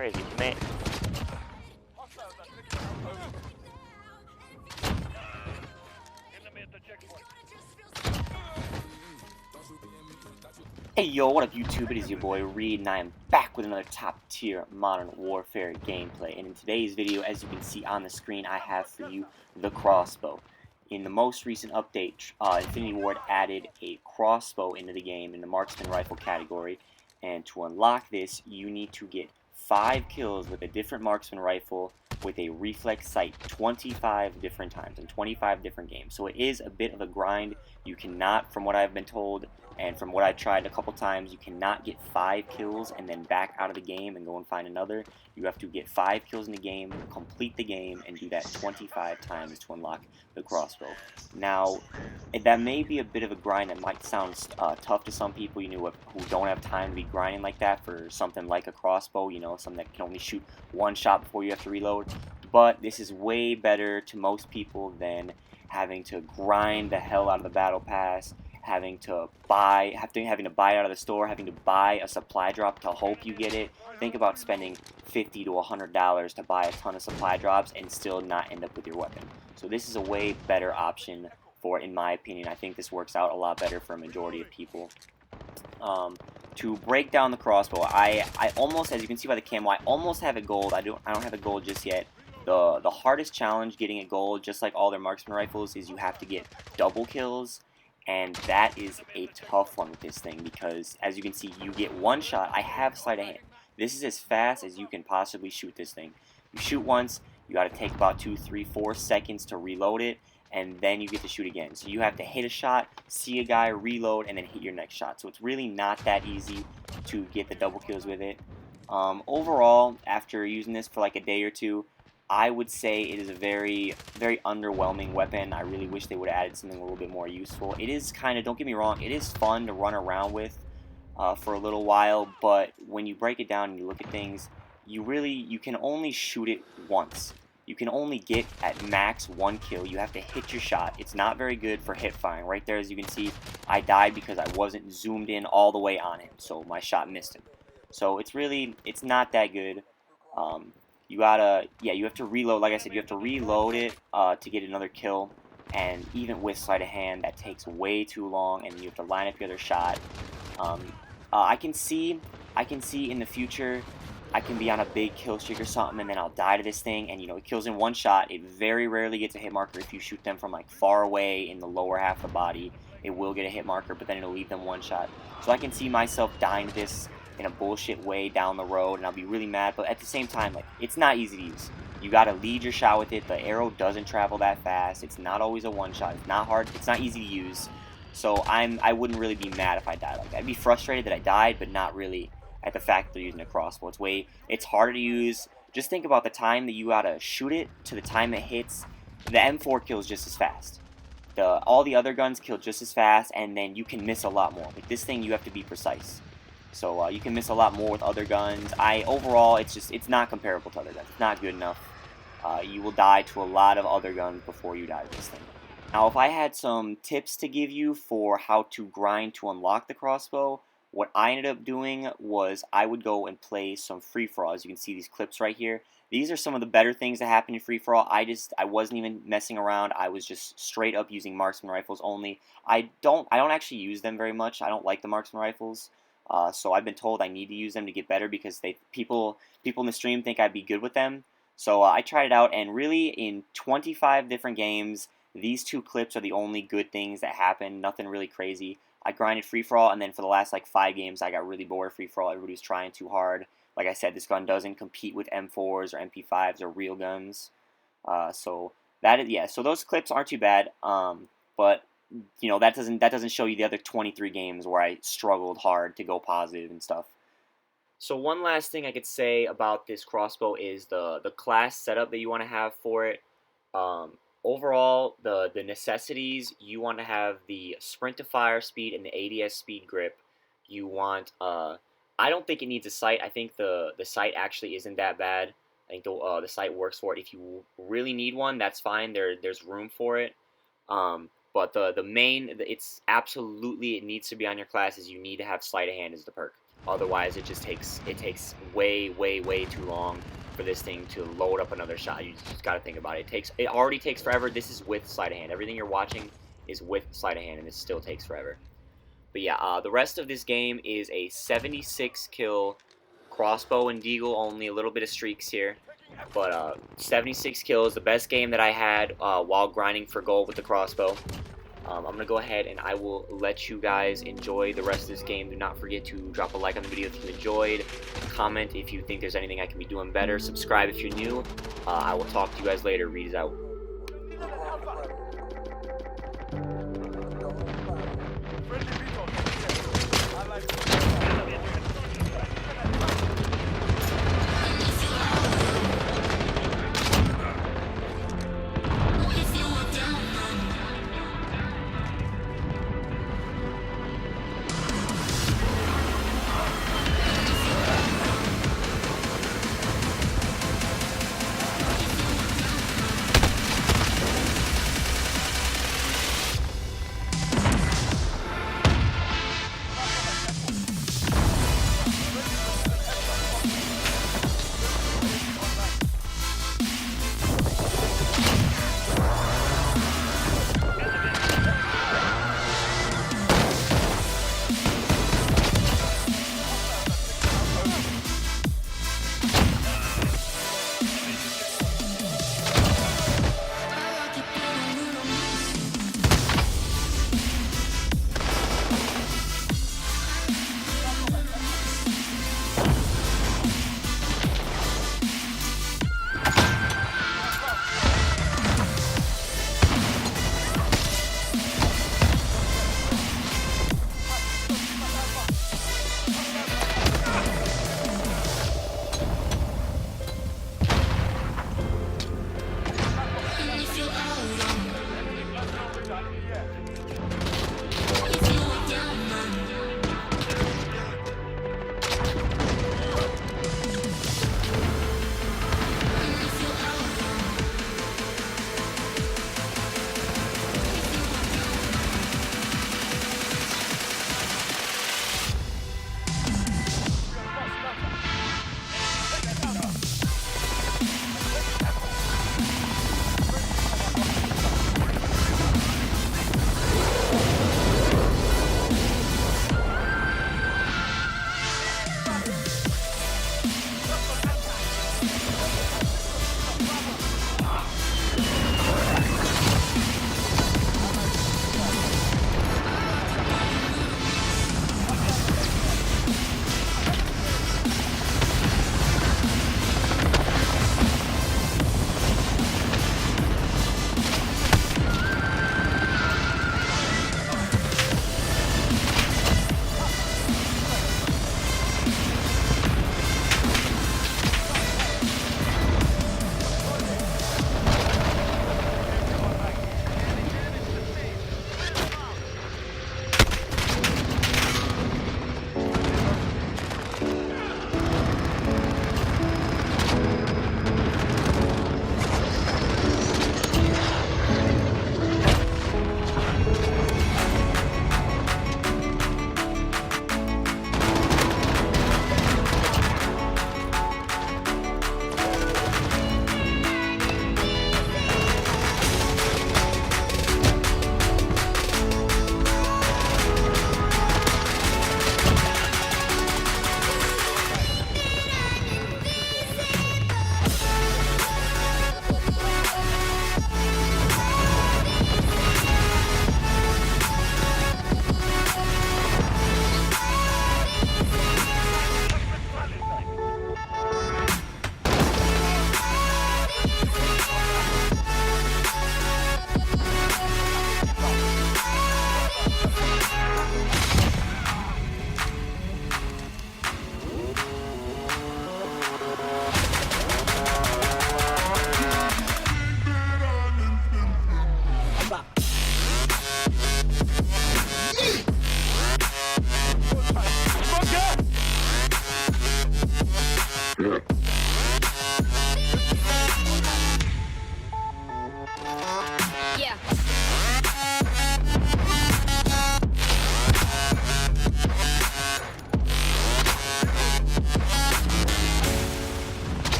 crazy. Man. Hey yo, what up YouTube? It is your boy Reed, and I am back with another top tier Modern Warfare gameplay. And in today's video, as you can see on the screen, I have for you the Crossbow. In the most recent update, Infinity Ward added a crossbow into the game in the marksman rifle category. And to unlock this, you need to get 5 kills with a different marksman rifle with a reflex sight 25 different times in 25 different games. So it is a bit of a grind. You cannot, from what I've been told, and from what I tried a couple times, you cannot get 5 kills and then back out of the game and go and find another. You have to get 5 kills in the game, complete the game, and do that 25 times to unlock the crossbow. Now, that may be a bit of a grind. That might sound tough to some people, who don't have time to be grinding like that for something like a crossbow, something that can only shoot one shot before you have to reload. But this is way better to most people than having to grind the hell out of the battle pass, having to buy it out of the store, having to buy a supply drop to hope you get it. Think about spending $50 to $100 to buy a ton of supply drops and still not end up with your weapon. So this is a way better option in my opinion. I think this works out a lot better for a majority of people. To break down the crossbow, I almost, as you can see by the camo, I almost have it gold. I don't have it gold just yet. The hardest challenge getting it gold, just like all their marksman rifles, is you have to get double kills. And that is a tough one with this thing because, as you can see, you get one shot. I have sleight of hand. This is as fast as you can possibly shoot this thing. You shoot once, you got to take about 2, 3, 4 seconds to reload it, and then you get to shoot again. So you have to hit a shot, see a guy, reload, and then hit your next shot. So it's really not that easy to get the double kills with it. Overall, after using this for like a day or two, I would say it is a very, very underwhelming weapon. I really wish they would have added something a little bit more useful. It is kind of, don't get me wrong, it is fun to run around with for a little while, but when you break it down and you look at things, you can only shoot it once. You can only get at max 1 kill. You have to hit your shot. It's not very good for hip firing. Right there, as you can see, I died because I wasn't zoomed in all the way on him, so my shot missed him. So it's not that good. You have to reload. Like I said, you have to reload it to get another kill. And even with sleight of hand, that takes way too long, and you have to line up your other shot. I can see in the future, I can be on a big kill streak or something, and then I'll die to this thing, and it kills in one shot. It very rarely gets a hit marker if you shoot them from like far away in the lower half of the body. It will get a hit marker, but then it'll leave them one shot. So I can see myself dying to this in a bullshit way down the road, and I'll be really mad, but at the same time, like, it's not easy to use. You gotta lead your shot with it. The arrow doesn't travel that fast. It's not always a one shot. It's not hard. It's not easy to use. So I wouldn't really be mad if I died like that. I'd be frustrated that I died, but not really at the fact that they're using a crossbow. It's harder to use. Just think about the time that you gotta shoot it to the time it hits. The M4 kills just as fast. All the other guns kill just as fast, and then you can miss a lot more. With this thing, you have to be precise. So you can miss a lot more with other guns. Overall, it's not comparable to other guns. It's not good enough. You will die to a lot of other guns before you die to this thing. Now, if I had some tips to give you for how to grind to unlock the crossbow, what I ended up doing was I would go and play some free-for-all. As you can see these clips right here. These are some of the better things that happen in free-for-all. I wasn't even messing around. I was just straight up using marksman rifles only. I don't actually use them very much. I don't like the marksman rifles. So I've been told I need to use them to get better because people in the stream think I'd be good with them. So I tried it out, and really in 25 different games, these 2 clips are the only good things that happen. Nothing really crazy. I grinded free-for-all, and then for the last like 5 games, I got really bored of free-for-all. Everybody was trying too hard. Like I said, this gun doesn't compete with M4s or MP5s or real guns. So those clips aren't too bad. But that doesn't show you the other 23 games where I struggled hard to go positive and stuff. So one last thing I could say about this crossbow is the class setup that you want to have for it. Overall, the necessities, you want to have the sprint to fire speed and the ADS speed grip. You want I don't think it needs a sight. I think the sight actually isn't that bad. I think the sight works for it. If you really need one, that's fine. There's room for it. But it needs to be on your class is you need to have sleight of hand as the perk. Otherwise, it takes way, way, way too long for this thing to load up another shot. You just got to think about it. It already takes forever. This is with sleight of hand. Everything you're watching is with sleight of hand, and it still takes forever. But yeah, the rest of this game is a 76 kill crossbow and deagle. Only a little bit of streaks here. But 76 kills, the best game that I had while grinding for gold with the crossbow. I'm going to go ahead and I will let you guys enjoy the rest of this game. Do not forget to drop a like on the video if you enjoyed. Comment if you think there's anything I can be doing better. Subscribe if you're new. I will talk to you guys later. Reed is out.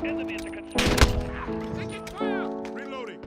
Enemy at the construction. Taking fire! Reloading.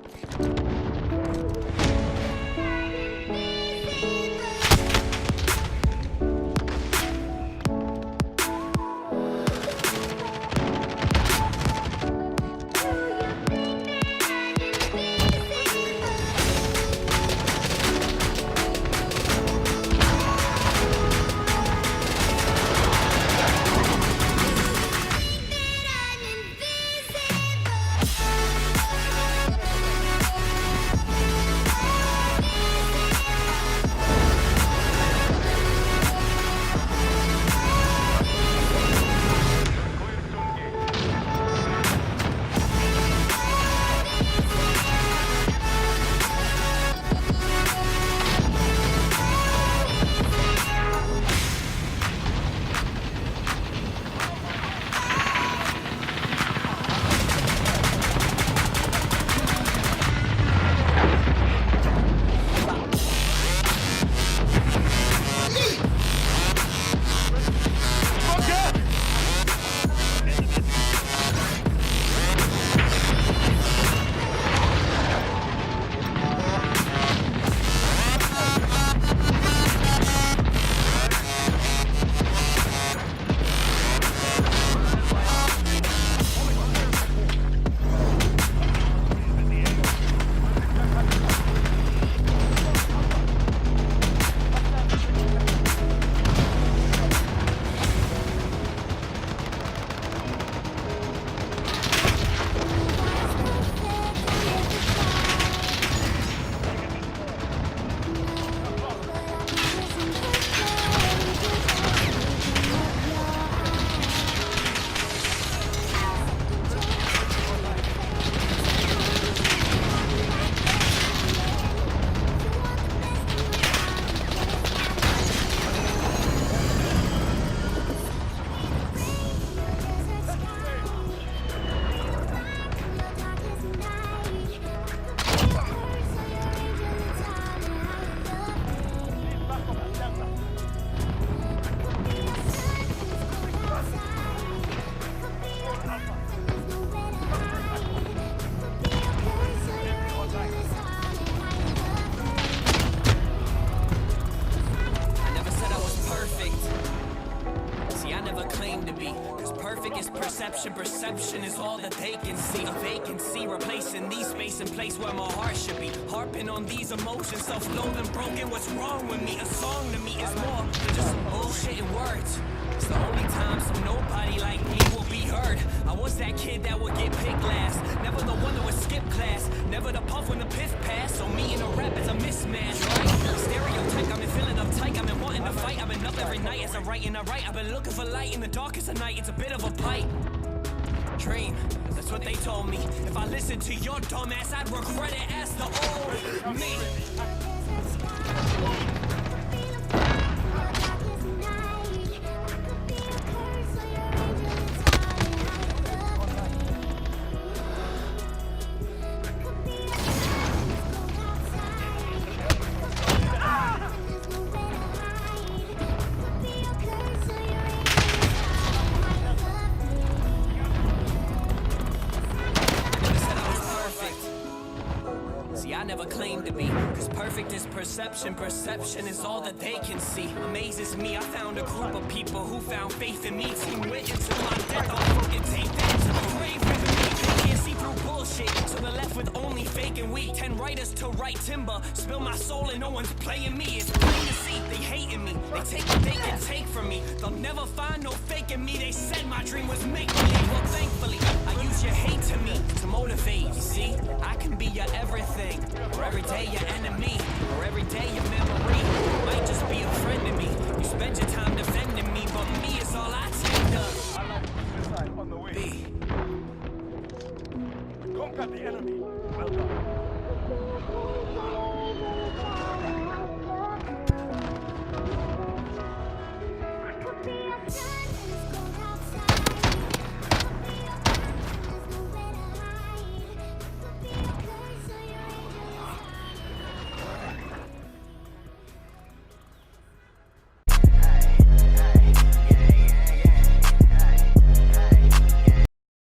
Perception is all that they can see. A vacancy replacing these space and place where my heart should be. Harping on these emotions, self-loathing, broken. What's wrong with me? A song to me is more than just some bullshit in words. It's the only time some nobody like me will be heard. I was that kid that would get picked last. Never the one that would skip class. Never the puff when the piff passed. So me and a rap is a mismatch, right? Stereotype, I've been feeling uptight. I've been wanting to fight. I've been up every night as I write and I write. I've been looking for light in the darkest of night. It's a bit of a pipe. Dream, that's what they told me. If I listened to your dumb ass, I'd regret it as the old me. I never claimed to be, cause perfect is perception. Perception is all that they can see. Amazes me, I found a group of people who found faith in me. Team Witt until my death, I'll fucking take that to the grave with me. They can't see through bullshit, so they're left with only fake and weak. 10 writers to write timber, spill my soul and no one's playing me. It's plain to see, they hating me. They take what they can take from me. They'll never find no fake in me. They said my dream was make-believe. Well, thankfully, I use your hate to me to motivate. You see, I can be your everything. Or every day your enemy, or every day your memory. You might just be a friend to me. You spend your time defending me, but me is all I tend to On the way. be. Conquer the enemy. Well done.